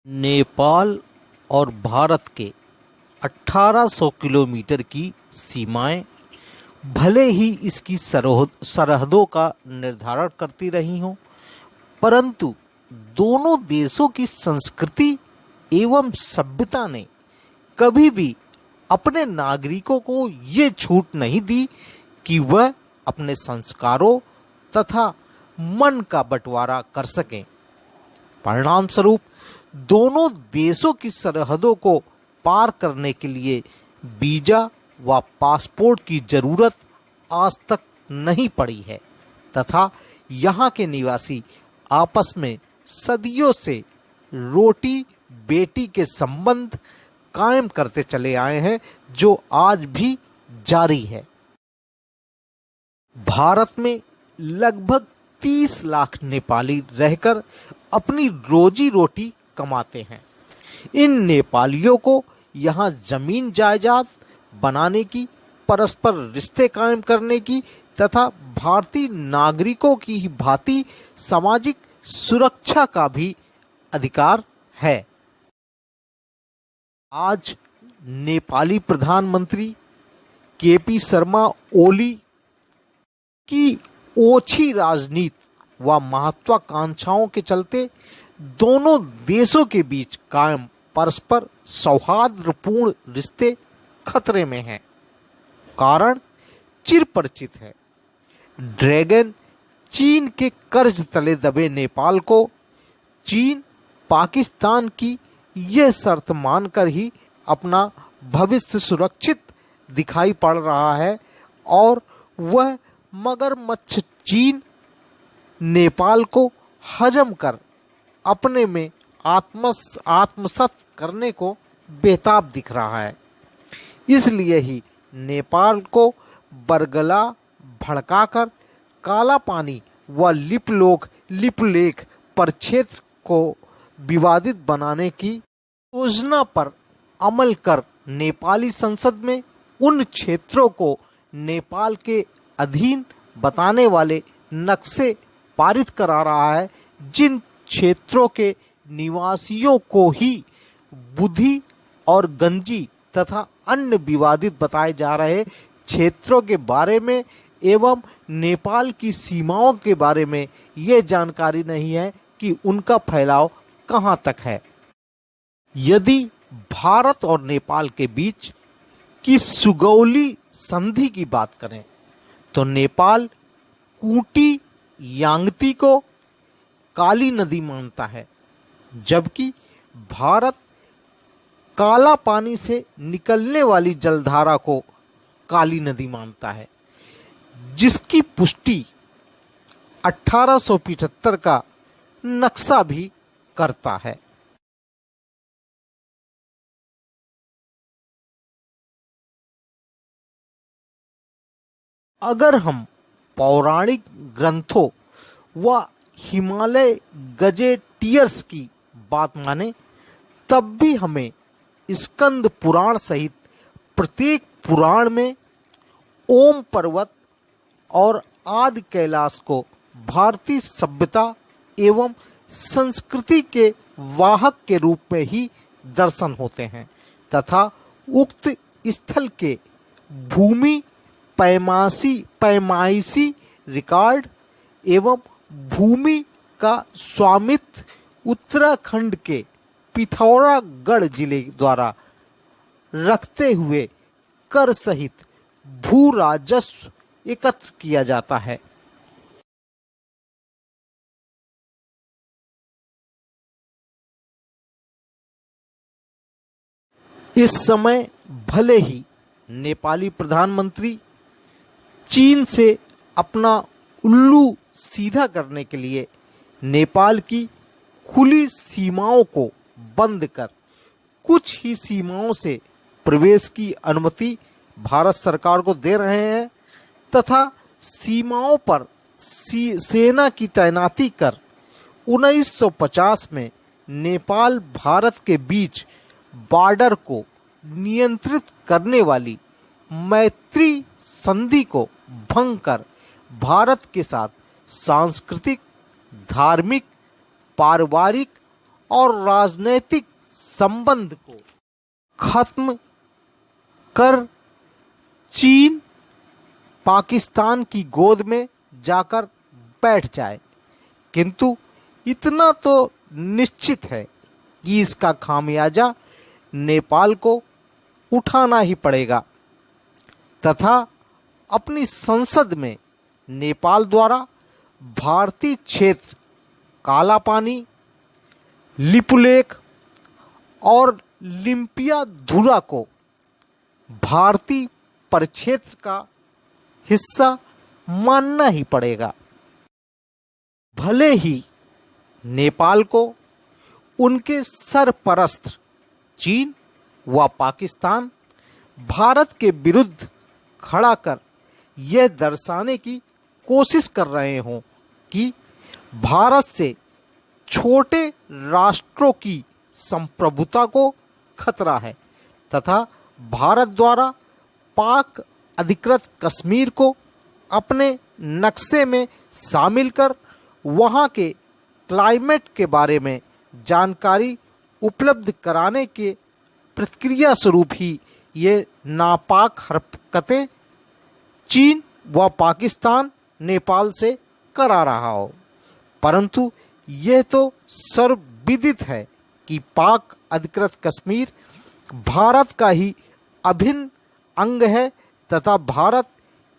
नेपाल और भारत के 1800 किलोमीटर की सीमाएं भले ही इसकी सरहदों का निर्धारण करती रही हों, परंतु दोनों देशों की संस्कृति एवं सभ्यता ने कभी भी अपने नागरिकों को ये छूट नहीं दी कि वह अपने संस्कारों तथा मन का बंटवारा कर सकें। परिणाम स्वरूप दोनों देशों की सरहदों को पार करने के लिए वीजा व पासपोर्ट की जरूरत आज तक नहीं पड़ी है तथा यहाँ के निवासी आपस में सदियों से रोटी बेटी के संबंध कायम करते चले आए हैं, जो आज भी जारी है। भारत में लगभग 30 लाख नेपाली रहकर अपनी रोजी रोटी कमाते हैं। इन नेपालियों को यहाँ जमीन जायदाद बनाने की, परस्पर रिश्ते कायम करने की तथा भारतीय नागरिकों की ही भांति सामाजिक सुरक्षा का भी अधिकार है। आज नेपाली प्रधानमंत्री केपी शर्मा ओली की ओछी राजनीति व महत्वाकांक्षाओं के चलते दोनों देशों के बीच कायम परस्पर सौहार्दपूर्ण रिश्ते खतरे में हैं। कारण चिरपरिचित है। ड्रैगन चीन के कर्ज तले दबे नेपाल को चीन पाकिस्तान की यह शर्त मानकर ही अपना भविष्य सुरक्षित दिखाई पड़ रहा है और वह मगरमच्छ चीन नेपाल को हजम कर अपने में आत्मसात करने को बेताब दिख रहा है। इसलिए ही नेपाल को बरगला भड़काकर काला पानी व लिपलेख परिक्षेत्र को विवादित बनाने की योजना पर अमल कर नेपाली संसद में उन क्षेत्रों को नेपाल के अधीन बताने वाले नक्शे पारित करा रहा है, जिन क्षेत्रों के निवासियों को ही बुद्धि और गंजी तथा अन्य विवादित बताए जा रहे क्षेत्रों के बारे में एवं नेपाल की सीमाओं के बारे में ये जानकारी नहीं है कि उनका फैलाव कहां तक है। यदि भारत और नेपाल के बीच की सुगौली संधि की बात करें तो नेपाल कूटी यांगती को काली नदी मानता है, जबकि भारत काला पानी से निकलने वाली जलधारा को काली नदी मानता है, जिसकी पुष्टि 1875 का नक्शा भी करता है। अगर हम पौराणिक ग्रंथों व हिमालय गजेटियर्स की बात माने, तब भी हमें स्कंद पुराण सहित प्रत्येक पुराण में ओम पर्वत और आदि कैलाश को भारतीय सभ्यता एवं संस्कृति के वाहक के रूप में ही दर्शन होते हैं तथा उक्त स्थल के भूमि पैमाइशी रिकॉर्ड एवं भूमि का स्वामित्व उत्तराखंड के पिथौरागढ़ जिले द्वारा रखते हुए कर सहित भू राजस्व एकत्र किया जाता है। इस समय भले ही नेपाली प्रधानमंत्री चीन से अपना उल्लू सीधा करने के लिए नेपाल की खुली सीमाओं को बंद कर कुछ ही सीमाओं से प्रवेश की अनुमति भारत सरकार को दे रहे हैं तथा सीमाओं पर सेना की तैनाती कर 1950 में नेपाल भारत के बीच बॉर्डर को नियंत्रित करने वाली मैत्री संधि को भंग कर भारत के साथ सांस्कृतिक, धार्मिक, पारिवारिक और राजनैतिक संबंध को खत्म कर चीन पाकिस्तान की गोद में जाकर बैठ जाए। किंतु इतना तो निश्चित है कि इसका खामियाजा नेपाल को उठाना ही पड़ेगा तथा अपनी संसद में नेपाल द्वारा भारतीय क्षेत्र काला पानी, लिपुलेख और लिम्पियाधुरा को भारतीय परिक्षेत्र का हिस्सा मानना ही पड़ेगा। भले ही नेपाल को उनके सरपरस्त चीन व पाकिस्तान भारत के विरुद्ध खड़ा कर यह दर्शाने की कोशिश कर रहे हों कि भारत से छोटे राष्ट्रों की संप्रभुता को खतरा है तथा भारत द्वारा पाक अधिकृत कश्मीर को अपने नक्शे में शामिल कर वहां के क्लाइमेट के बारे में जानकारी उपलब्ध कराने के प्रतिक्रिया स्वरूप ही ये नापाक हरकतें चीन व पाकिस्तान नेपाल से करा रहा हो। परंतु यह तो सर्वविदित है कि पाक अधिकृत कश्मीर भारत का ही अभिन्न अंग है तथा भारत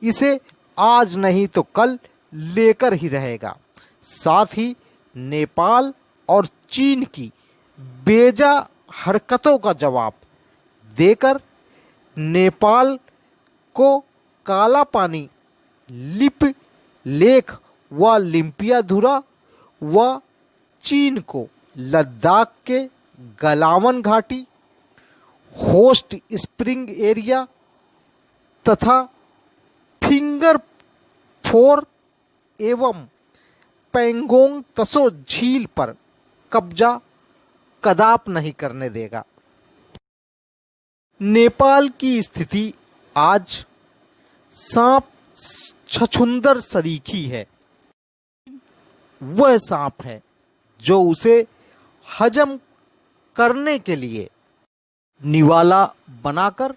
इसे आज नहीं तो कल लेकर ही रहेगा। साथ ही नेपाल और चीन की बेजा हरकतों का जवाब देकर नेपाल को काला पानी, लिप लेख व लिम्पियाधुरा व चीन को लद्दाख के गलावन घाटी, होस्ट स्प्रिंग एरिया तथा फिंगर फोर एवं पेंगोंग तसो झील पर कब्जा कदाप नहीं करने देगा। नेपाल की स्थिति आज सांप छछूंदर सरीखी है। वह सांप है जो उसे हजम करने के लिए निवाला बनाकर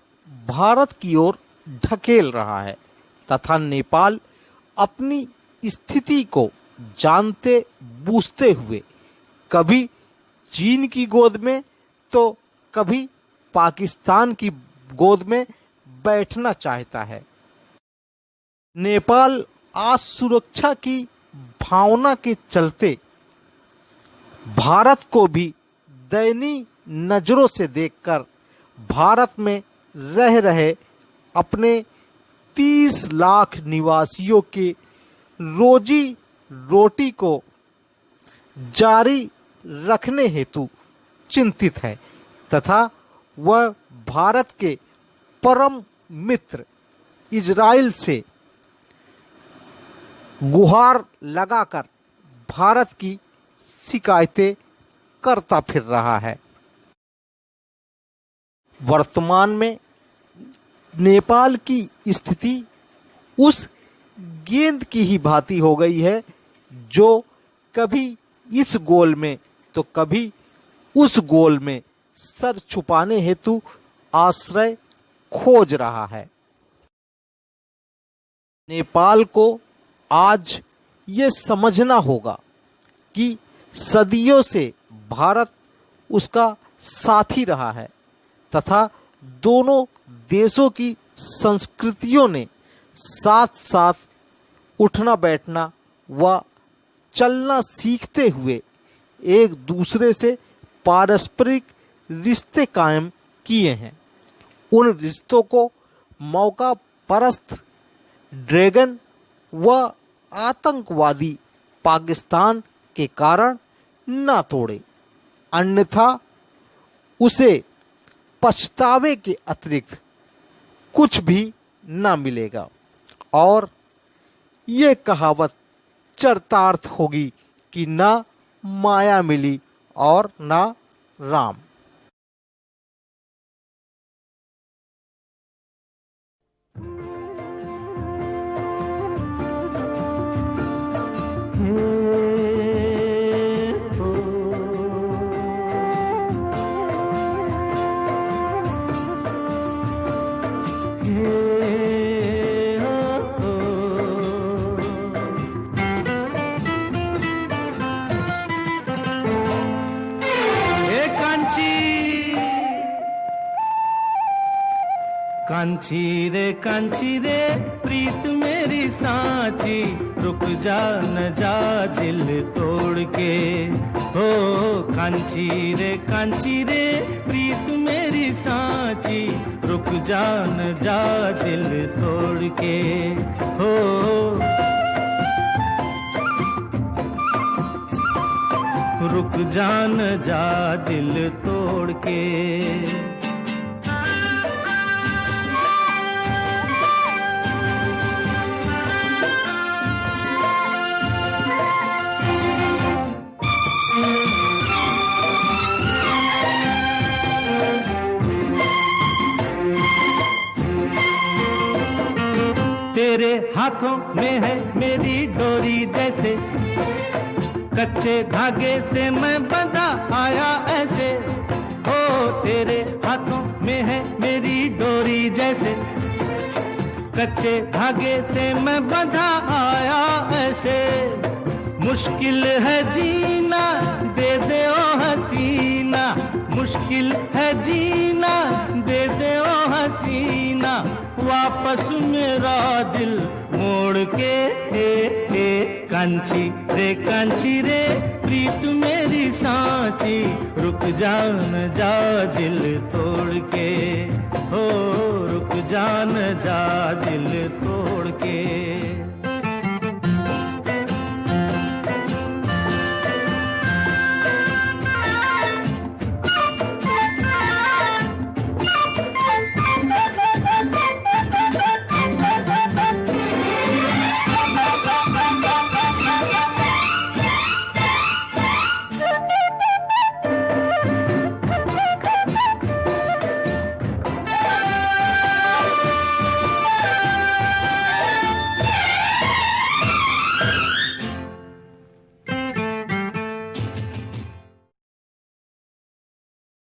भारत की ओर ढकेल रहा है तथा नेपाल अपनी स्थिति को जानते बूझते हुए कभी चीन की गोद में तो कभी पाकिस्तान की गोद में बैठना चाहता है। नेपाल आज सुरक्षा की भावना के चलते भारत को भी दयनीय नजरों से देखकर भारत में रह रहे अपने 30 लाख निवासियों के रोजी रोटी को जारी रखने हेतु चिंतित है तथा वह भारत के परम मित्र इजराइल से गुहार लगाकर भारत की शिकायतें करता फिर रहा है। वर्तमान में नेपाल की स्थिति उस गेंद की ही भांति हो गई है जो कभी इस गोल में तो कभी उस गोल में सर छुपाने हेतु आश्रय खोज रहा है। नेपाल को आज ये समझना होगा कि सदियों से भारत उसका साथी रहा है तथा दोनों देशों की संस्कृतियों ने साथ साथ उठना बैठना व चलना सीखते हुए एक दूसरे से पारस्परिक रिश्ते कायम किए हैं। उन रिश्तों को मौका परस्त ड्रैगन व आतंकवादी पाकिस्तान के कारण न तोड़े, अन्यथा उसे पछतावे के अतिरिक्त कुछ भी न मिलेगा और ये कहावत चरितार्थ होगी कि ना माया मिली और ना राम। कांची रे प्रीत मेरी सांची, रुक जा न जा दिल तोड़ के। हो कांची रे प्रीत मेरी सांची, रुक जा न जा दिल तोड़ के। हो रुक जा न जा दिल तोड़ के। तेरे हाथों में है मेरी डोरी जैसे, कच्चे धागे से मैं बंधा आया ऐसे। हो तेरे हाथों में है मेरी डोरी जैसे, कच्चे धागे से मैं बंधा आया ऐसे। मुश्किल है जीना दे दे ओ हसीना, मुश्किल है जीना दे दे ओ हसीना। वापस मेरा दिल मोड़ के। कांची रे प्रीत मेरी सांची, रुक जा न जा दिल तोड़ के। हो रुक जा न जा दिल तोड़ के।